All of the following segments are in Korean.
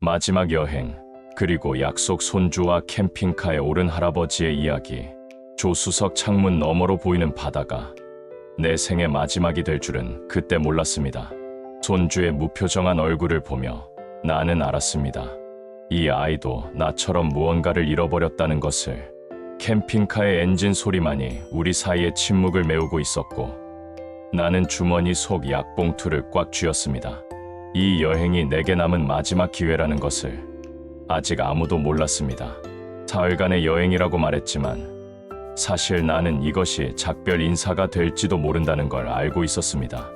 마지막 여행, 그리고 약속 손주와 캠핑카에 오른 할아버지의 이야기. 조수석 창문 너머로 보이는 바다가 내 생의 마지막이 될 줄은 그때 몰랐습니다. 손주의 무표정한 얼굴을 보며 나는 알았습니다. 이 아이도 나처럼 무언가를 잃어버렸다는 것을. 캠핑카의 엔진 소리만이 우리 사이의 침묵을 메우고 있었고, 나는 주머니 속 약봉투를 꽉 쥐었습니다. 이 여행이 내게 남은 마지막 기회라는 것을 아직 아무도 몰랐습니다. 사흘간의 여행이라고 말했지만 사실 나는 이것이 작별 인사가 될지도 모른다는 걸 알고 있었습니다.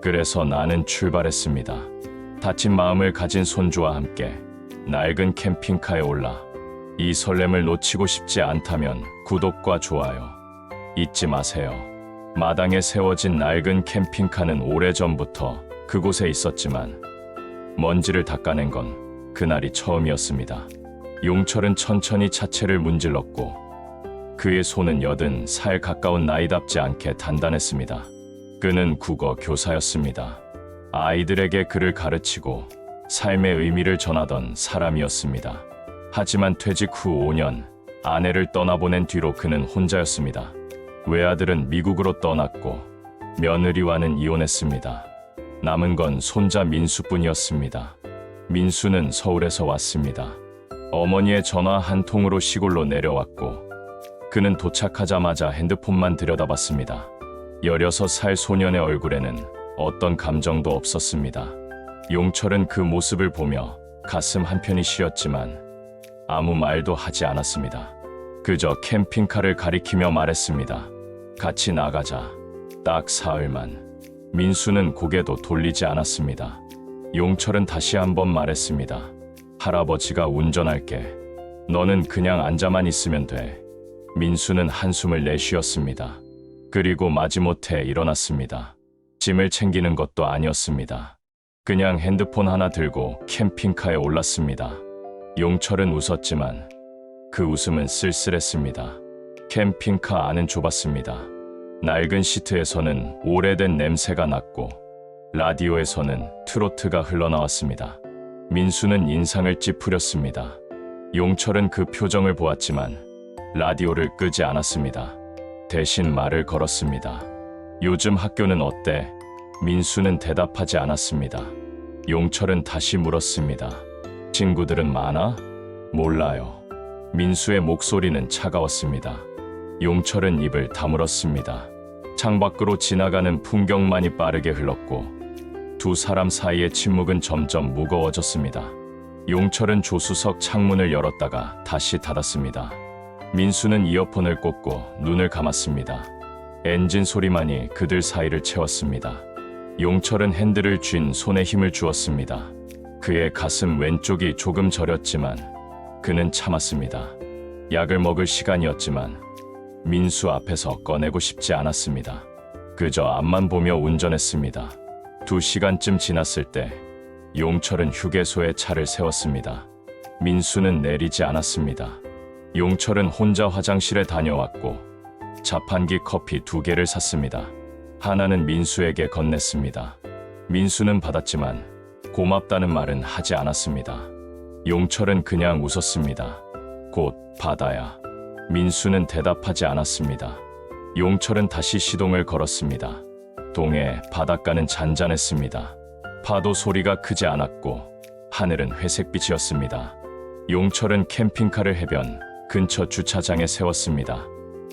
그래서 나는 출발했습니다. 다친 마음을 가진 손주와 함께 낡은 캠핑카에 올라 이 설렘을 놓치고 싶지 않다면 구독과 좋아요 잊지 마세요. 마당에 세워진 낡은 캠핑카는 오래전부터 그곳에 있었지만 먼지를 닦아낸 건 그날이 처음이었습니다. 용철은 천천히 차체를 문질렀고 그의 손은 80살 가까운 나이답지 않게 단단했습니다. 그는 국어 교사였습니다. 아이들에게 글을 가르치고 삶의 의미를 전하던 사람이었습니다. 하지만 퇴직 후 5년 아내를 떠나보낸 뒤로 그는 혼자였습니다. 외아들은 미국으로 떠났고 며느리와는 이혼했습니다. 남은 건 손자 민수뿐이었습니다. 민수는 서울에서 왔습니다. 어머니의 전화 한 통으로 시골로 내려왔고 그는 도착하자마자 핸드폰만 들여다봤습니다. 16살 소년의 얼굴에는 어떤 감정도 없었습니다. 용철은 그 모습을 보며 가슴 한편이 쉬었지만 아무 말도 하지 않았습니다. 그저 캠핑카를 가리키며 말했습니다. 같이 나가자. 딱 사흘만. 민수는 고개도 돌리지 않았습니다. 용철은 다시 한번 말했습니다. 할아버지가 운전할게. 너는 그냥 앉아만 있으면 돼. 민수는 한숨을 내쉬었습니다. 그리고 마지못해 일어났습니다. 짐을 챙기는 것도 아니었습니다. 그냥 핸드폰 하나 들고 캠핑카에 올랐습니다. 용철은 웃었지만 그 웃음은 쓸쓸했습니다. 캠핑카 안은 좁았습니다. 낡은 시트에서는 오래된 냄새가 났고 라디오에서는 트로트가 흘러나왔습니다. 민수는 인상을 찌푸렸습니다. 용철은 그 표정을 보았지만 라디오를 끄지 않았습니다. 대신 말을 걸었습니다. 요즘 학교는 어때? 민수는 대답하지 않았습니다. 용철은 다시 물었습니다. 친구들은 많아? 몰라요. 민수의 목소리는 차가웠습니다. 용철은 입을 다물었습니다. 창밖으로 지나가는 풍경만이 빠르게 흘렀고 두 사람 사이의 침묵은 점점 무거워졌습니다. 용철은 조수석 창문을 열었다가 다시 닫았습니다. 민수는 이어폰을 꽂고 눈을 감았습니다. 엔진 소리만이 그들 사이를 채웠습니다. 용철은 핸들을 쥔 손에 힘을 주었습니다. 그의 가슴 왼쪽이 조금 저렸지만 그는 참았습니다. 약을 먹을 시간이었지만 민수 앞에서 꺼내고 싶지 않았습니다. 그저 앞만 보며 운전했습니다. 2시간쯤 지났을 때 용철은 휴게소에 차를 세웠습니다. 민수는 내리지 않았습니다. 용철은 혼자 화장실에 다녀왔고 자판기 커피 2개를 샀습니다. 하나는 민수에게 건넸습니다. 민수는 받았지만 고맙다는 말은 하지 않았습니다. 용철은 그냥 웃었습니다. 곧 바다야. 민수는 대답하지 않았습니다. 용철은 다시 시동을 걸었습니다. 동해 바닷가는 잔잔했습니다. 파도 소리가 크지 않았고 하늘은 회색빛이었습니다. 용철은 캠핑카를 해변 근처 주차장에 세웠습니다.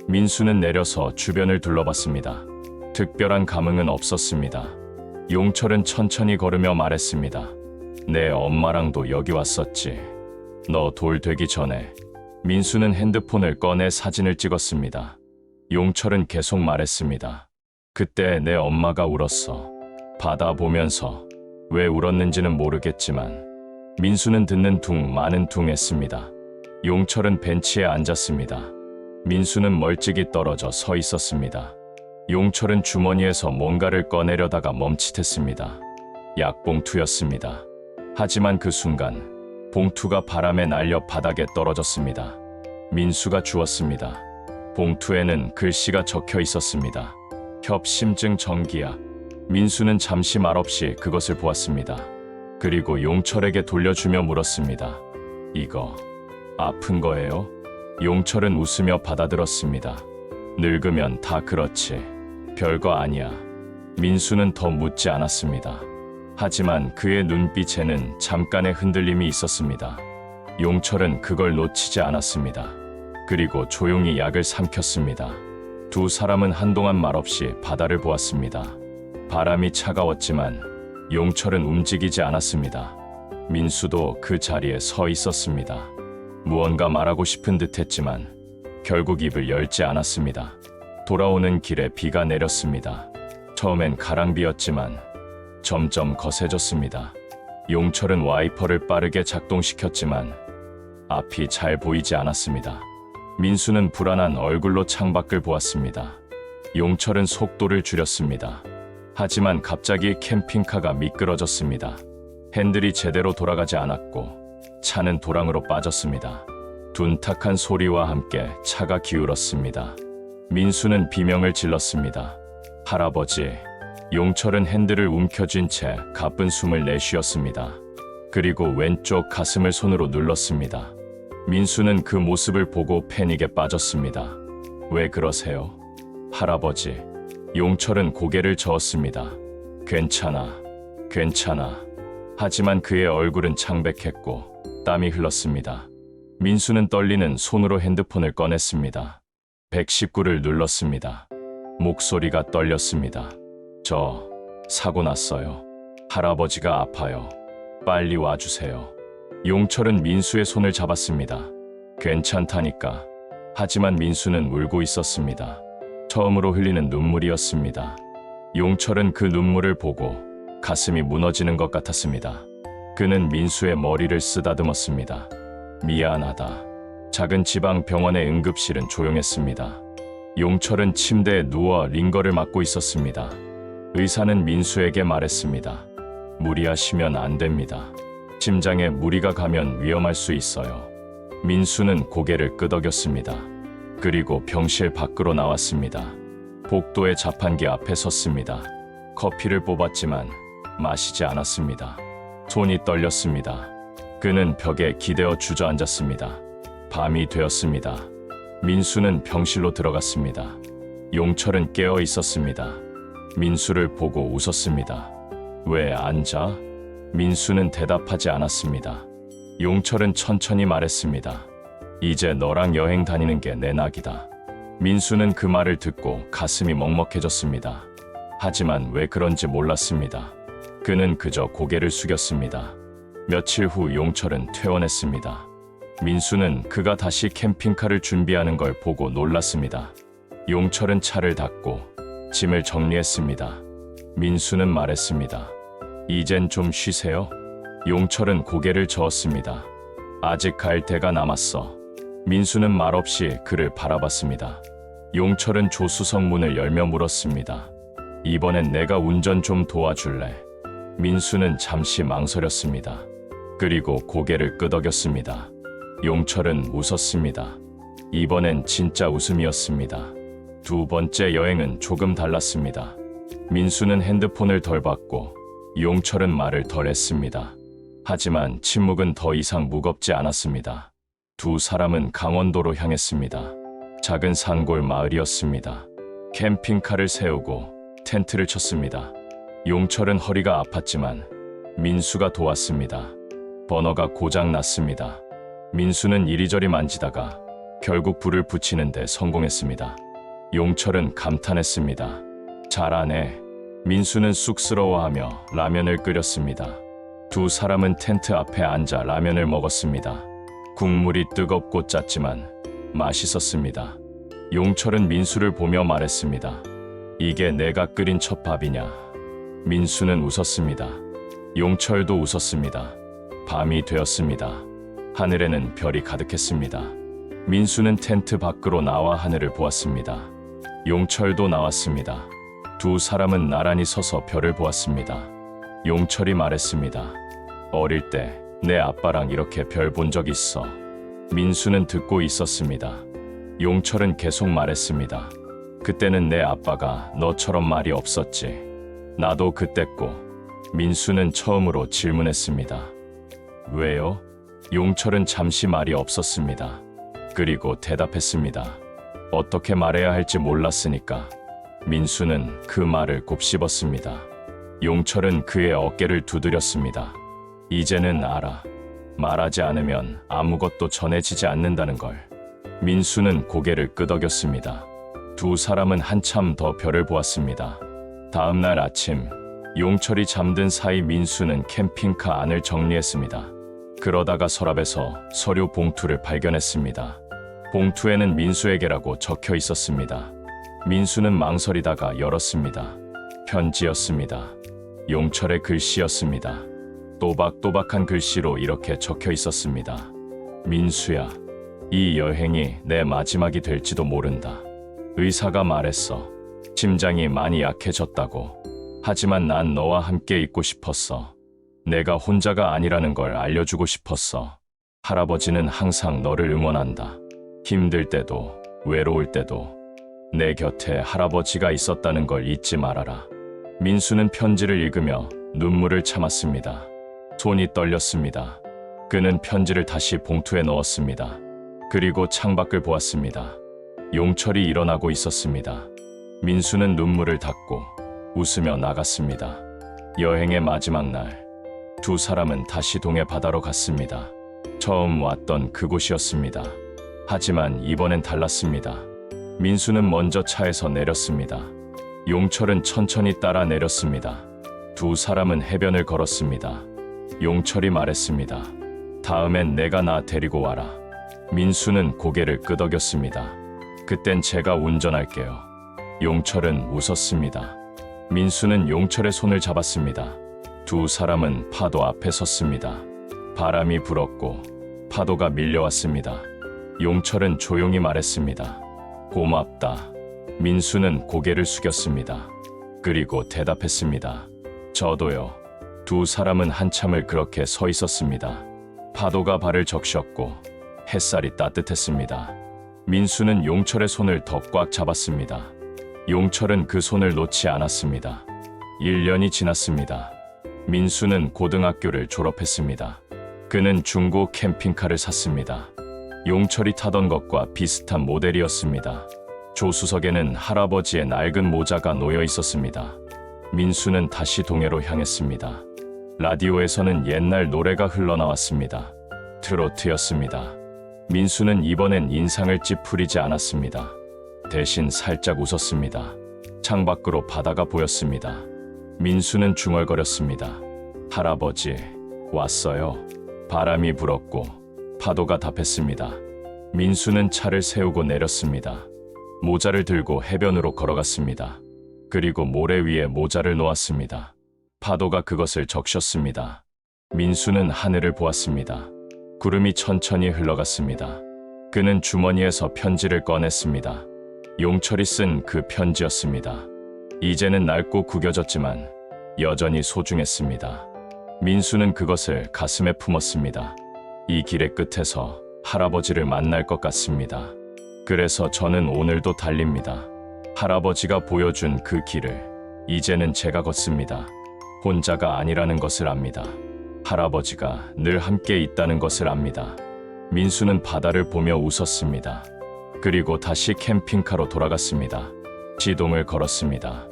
민수는 내려서 주변을 둘러봤습니다. 특별한 감흥은 없었습니다. 용철은 천천히 걸으며 말했습니다. 내 엄마랑도 여기 왔었지. 너 돌 되기 전에. 민수는 핸드폰을 꺼내 사진을 찍었습니다. 용철은 계속 말했습니다. 그때 내 엄마가 울었어. 바다 보면서. 왜 울었는지는 모르겠지만 민수는 듣는 둥 마는 둥 했습니다. 용철은 벤치에 앉았습니다. 민수는 멀찍이 떨어져 서 있었습니다. 용철은 주머니에서 뭔가를 꺼내려다가 멈칫했습니다. 약봉투였습니다. 하지만 그 순간 봉투가 바람에 날려 바닥에 떨어졌습니다. 민수가 주었습니다. 봉투에는 글씨가 적혀 있었습니다. 협심증 정기약. 민수는 잠시 말없이 그것을 보았습니다. 그리고 용철에게 돌려주며 물었습니다. 이거 아픈 거예요? 용철은 웃으며 받아들었습니다. 늙으면 다 그렇지. 별거 아니야. 민수는 더 묻지 않았습니다. 하지만 그의 눈빛에는 잠깐의 흔들림이 있었습니다. 용철은 그걸 놓치지 않았습니다. 그리고 조용히 약을 삼켰습니다. 두 사람은 한동안 말없이 바다를 보았습니다. 바람이 차가웠지만 용철은 움직이지 않았습니다. 민수도 그 자리에 서 있었습니다. 무언가 말하고 싶은 듯 했지만 결국 입을 열지 않았습니다. 돌아오는 길에 비가 내렸습니다. 처음엔 가랑비였지만 점점 거세졌습니다. 용철은 와이퍼를 빠르게 작동시켰지만 앞이 잘 보이지 않았습니다. 민수는 불안한 얼굴로 창밖을 보았습니다. 용철은 속도를 줄였습니다. 하지만 갑자기 캠핑카가 미끄러졌습니다. 핸들이 제대로 돌아가지 않았고 차는 도랑으로 빠졌습니다. 둔탁한 소리와 함께 차가 기울었습니다. 민수는 비명을 질렀습니다. 할아버지. 용철은 핸들을 움켜쥔 채 가쁜 숨을 내쉬었습니다. 그리고 왼쪽 가슴을 손으로 눌렀습니다. 민수는 그 모습을 보고 패닉에 빠졌습니다. 왜 그러세요? 할아버지. 용철은 고개를 저었습니다. 괜찮아. 괜찮아. 하지만 그의 얼굴은 창백했고 땀이 흘렀습니다. 민수는 떨리는 손으로 핸드폰을 꺼냈습니다. 119를 눌렀습니다. 목소리가 떨렸습니다. 저 사고 났어요. 할아버지가 아파요. 빨리 와주세요. 용철은 민수의 손을 잡았습니다. 괜찮다니까. 하지만 민수는 울고 있었습니다. 처음으로 흘리는 눈물이었습니다. 용철은 그 눈물을 보고 가슴이 무너지는 것 같았습니다. 그는 민수의 머리를 쓰다듬었습니다. 미안하다. 작은 지방 병원의 응급실은 조용했습니다. 용철은 침대에 누워 링거를 맞고 있었습니다. 의사는 민수에게 말했습니다. 무리하시면 안 됩니다. 심장에 무리가 가면 위험할 수 있어요. 민수는 고개를 끄덕였습니다. 그리고 병실 밖으로 나왔습니다. 복도의 자판기 앞에 섰습니다. 커피를 뽑았지만 마시지 않았습니다. 손이 떨렸습니다. 그는 벽에 기대어 주저앉았습니다. 밤이 되었습니다. 민수는 병실로 들어갔습니다. 용철은 깨어 있었습니다. 민수를 보고 웃었습니다. 왜 앉아? 민수는 대답하지 않았습니다. 용철은 천천히 말했습니다. 이제 너랑 여행 다니는 게 내 낙이다. 민수는 그 말을 듣고 가슴이 먹먹해졌습니다. 하지만 왜 그런지 몰랐습니다. 그는 그저 고개를 숙였습니다. 며칠 후 용철은 퇴원했습니다. 민수는 그가 다시 캠핑카를 준비하는 걸 보고 놀랐습니다. 용철은 차를 닫고 짐을 정리했습니다. 민수는 말했습니다. 이젠 좀 쉬세요. 용철은 고개를 저었습니다. 아직 갈 데가 남았어. 민수는 말없이 그를 바라봤습니다. 용철은 조수석 문을 열며 물었습니다. 이번엔 내가 운전 좀 도와줄래? 민수는 잠시 망설였습니다. 그리고 고개를 끄덕였습니다. 용철은 웃었습니다. 이번엔 진짜 웃음이었습니다. 두 번째 여행은 조금 달랐습니다. 민수는 핸드폰을 덜 받고 용철은 말을 덜 했습니다. 하지만 침묵은 더 이상 무겁지 않았습니다. 두 사람은 강원도로 향했습니다. 작은 산골 마을이었습니다. 캠핑카를 세우고 텐트를 쳤습니다. 용철은 허리가 아팠지만 민수가 도왔습니다. 버너가 고장 났습니다. 민수는 이리저리 만지다가 결국 불을 붙이는데 성공했습니다. 용철은 감탄했습니다. 잘하네. 민수는 쑥스러워하며 라면을 끓였습니다. 두 사람은 텐트 앞에 앉아 라면을 먹었습니다. 국물이 뜨겁고 짰지만 맛있었습니다. 용철은 민수를 보며 말했습니다. 이게 내가 끓인 첫 밥이냐? 민수는 웃었습니다. 용철도 웃었습니다. 밤이 되었습니다. 하늘에는 별이 가득했습니다. 민수는 텐트 밖으로 나와 하늘을 보았습니다. 용철도 나왔습니다. 두 사람은 나란히 서서 별을 보았습니다. 용철이 말했습니다. 어릴 때 내 아빠랑 이렇게 별 본 적 있어. 민수는 듣고 있었습니다. 용철은 계속 말했습니다. 그때는 내 아빠가 너처럼 말이 없었지. 나도 그때고. 민수는 처음으로 질문했습니다. 왜요? 용철은 잠시 말이 없었습니다. 그리고 대답했습니다. 어떻게 말해야 할지 몰랐으니까. 민수는 그 말을 곱씹었습니다. 용철은 그의 어깨를 두드렸습니다. 이제는 알아. 말하지 않으면 아무것도 전해지지 않는다는 걸. 민수는 고개를 끄덕였습니다. 두 사람은 한참 더 별을 보았습니다. 다음 날 아침, 용철이 잠든 사이 민수는 캠핑카 안을 정리했습니다. 그러다가 서랍에서 서류 봉투를 발견했습니다. 봉투에는 민수에게라고 적혀 있었습니다. 민수는 망설이다가 열었습니다. 편지였습니다. 용철의 글씨였습니다. 또박또박한 글씨로 이렇게 적혀 있었습니다. 민수야, 이 여행이 내 마지막이 될지도 모른다. 의사가 말했어. 심장이 많이 약해졌다고. 하지만 난 너와 함께 있고 싶었어. 내가 혼자가 아니라는 걸 알려주고 싶었어. 할아버지는 항상 너를 응원한다. 힘들 때도 외로울 때도 내 곁에 할아버지가 있었다는 걸 잊지 말아라. 민수는 편지를 읽으며 눈물을 참았습니다. 손이 떨렸습니다. 그는 편지를 다시 봉투에 넣었습니다. 그리고 창밖을 보았습니다. 용철이 일어나고 있었습니다. 민수는 눈물을 닦고 웃으며 나갔습니다. 여행의 마지막 날, 두 사람은 다시 동해 바다로 갔습니다. 처음 왔던 그곳이었습니다. 하지만 이번엔 달랐습니다. 민수는 먼저 차에서 내렸습니다. 용철은 천천히 따라 내렸습니다. 두 사람은 해변을 걸었습니다. 용철이 말했습니다. 다음엔 내가 나 데리고 와라. 민수는 고개를 끄덕였습니다. 그땐 제가 운전할게요. 용철은 웃었습니다. 민수는 용철의 손을 잡았습니다. 두 사람은 파도 앞에 섰습니다. 바람이 불었고 파도가 밀려왔습니다. 용철은 조용히 말했습니다. 고맙다. 민수는 고개를 숙였습니다. 그리고 대답했습니다. 저도요. 두 사람은 한참을 그렇게 서 있었습니다. 파도가 발을 적셨고 햇살이 따뜻했습니다. 민수는 용철의 손을 더 꽉 잡았습니다. 용철은 그 손을 놓지 않았습니다. 1년이 지났습니다. 민수는 고등학교를 졸업했습니다. 그는 중고 캠핑카를 샀습니다. 용철이 타던 것과 비슷한 모델이었습니다. 조수석에는 할아버지의 낡은 모자가 놓여 있었습니다. 민수는 다시 동해로 향했습니다. 라디오에서는 옛날 노래가 흘러나왔습니다. 트로트였습니다. 민수는 이번엔 인상을 찌푸리지 않았습니다. 대신 살짝 웃었습니다. 창밖으로 바다가 보였습니다. 민수는 중얼거렸습니다. 할아버지, 왔어요. 바람이 불었고 파도가 답했습니다. 민수는 차를 세우고 내렸습니다. 모자를 들고 해변으로 걸어갔습니다. 그리고 모래 위에 모자를 놓았습니다. 파도가 그것을 적셨습니다. 민수는 하늘을 보았습니다. 구름이 천천히 흘러갔습니다. 그는 주머니에서 편지를 꺼냈습니다. 용철이 쓴 그 편지였습니다. 이제는 낡고 구겨졌지만 여전히 소중했습니다. 민수는 그것을 가슴에 품었습니다. 이 길의 끝에서 할아버지를 만날 것 같습니다. 그래서 저는 오늘도 달립니다. 할아버지가 보여준 그 길을 이제는 제가 걷습니다. 혼자가 아니라는 것을 압니다. 할아버지가 늘 함께 있다는 것을 압니다. 민수는 바다를 보며 웃었습니다. 그리고 다시 캠핑카로 돌아갔습니다. 시동을 걸었습니다.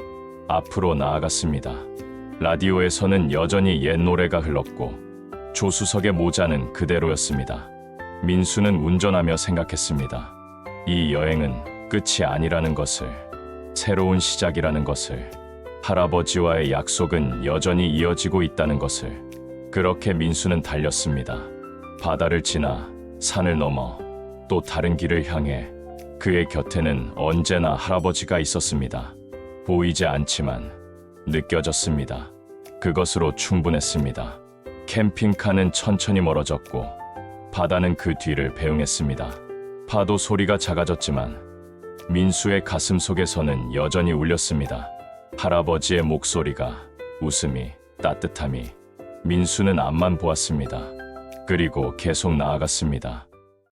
앞으로 나아갔습니다. 라디오에서는 여전히 옛 노래가 흘렀고 조수석의 모자는 그대로였습니다. 민수는 운전하며 생각했습니다. 이 여행은 끝이 아니라는 것을, 새로운 시작이라는 것을, 할아버지와의 약속은 여전히 이어지고 있다는 것을. 그렇게 민수는 달렸습니다. 바다를 지나 산을 넘어 또 다른 길을 향해 그의 곁에는 언제나 할아버지가 있었습니다. 보이지 않지만 느껴졌습니다. 그것으로 충분했습니다. 캠핑카는 천천히 멀어졌고 바다는 그 뒤를 배웅했습니다. 파도 소리가 작아졌지만 민수의 가슴 속에서는 여전히 울렸습니다. 할아버지의 목소리가, 웃음이, 따뜻함이. 민수는 앞만 보았습니다. 그리고 계속 나아갔습니다.